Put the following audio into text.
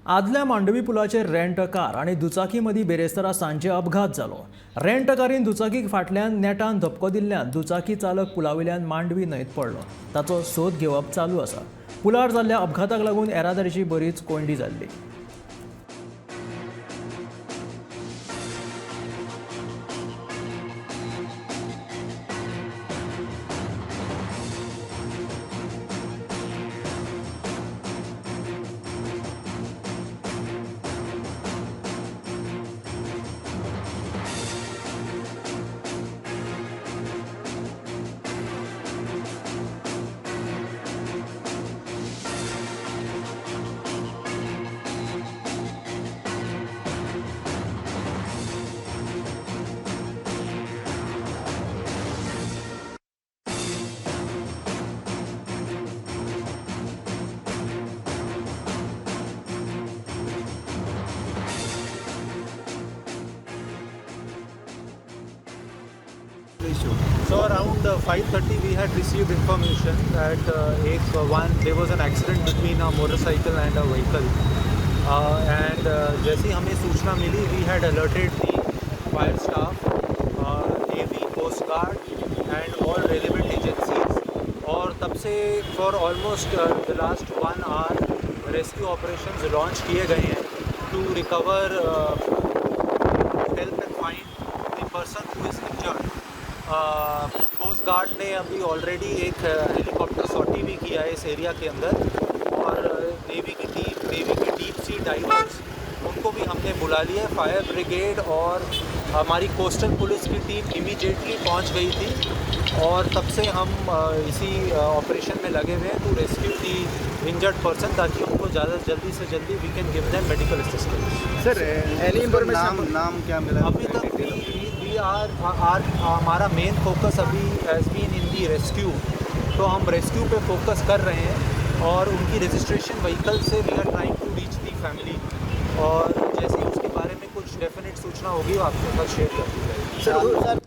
आदल्या Mandvi पुलाचेर rent car आनी दुचाकी मदीं बेरेस्तारा सांजे अपघात जालो. रेंट कारीन दुचाकीक फाटल्यान नेटान धपको दिल्ल्यान दुचाकी चालक पुलावयल्यान मांडवी न्हंयत पडलो. ताचो सोद घेवप चालू आसा. पुलार जाल्ल्या अपघाताक लागून येरादारीची बरीच कोंडी जाल्ली. So around 5:30 we had received information that there was an accident between a motorcycle and a vehicle. And जैसी हमें सूचना मिली, we had alerted the fire staff, Navy, Coast Guard and all relevant agencies. और तब से for almost the last 1 hour rescue operations launch किए गए हैं to recover, help and find the person who is injured. Coast guard ने अभी already एक helicopter सॉटी भी किया है इस एरिया के अंदर, और नेवी की डीप सी डाइवर्स उनको भी हमने बुला लिया है. फायर ब्रिगेड और हमारी कोस्टल पुलिस की टीम इमीडिएटली पहुंच गई थी, और तब से हम इसी ऑपरेशन में लगे हुए हैं to rescue the injured person, ताकि उनको ज़्यादा जल्दी से जल्दी we can give them medical assistance. Sir any information नाम क्या मिला अभी तक हमारा मेन फोकस अभी has been in the rescue. तो हम रेस्क्यू पे फोकस कर रहे हैं, और उनकी रजिस्ट्रेशन व्हीकल से we are trying to reach the family. और जैसे ही उसके बारे में कुछ डेफिनेट सूचना होगी वो आपके साथ शेयर कर दी जाएगी. सर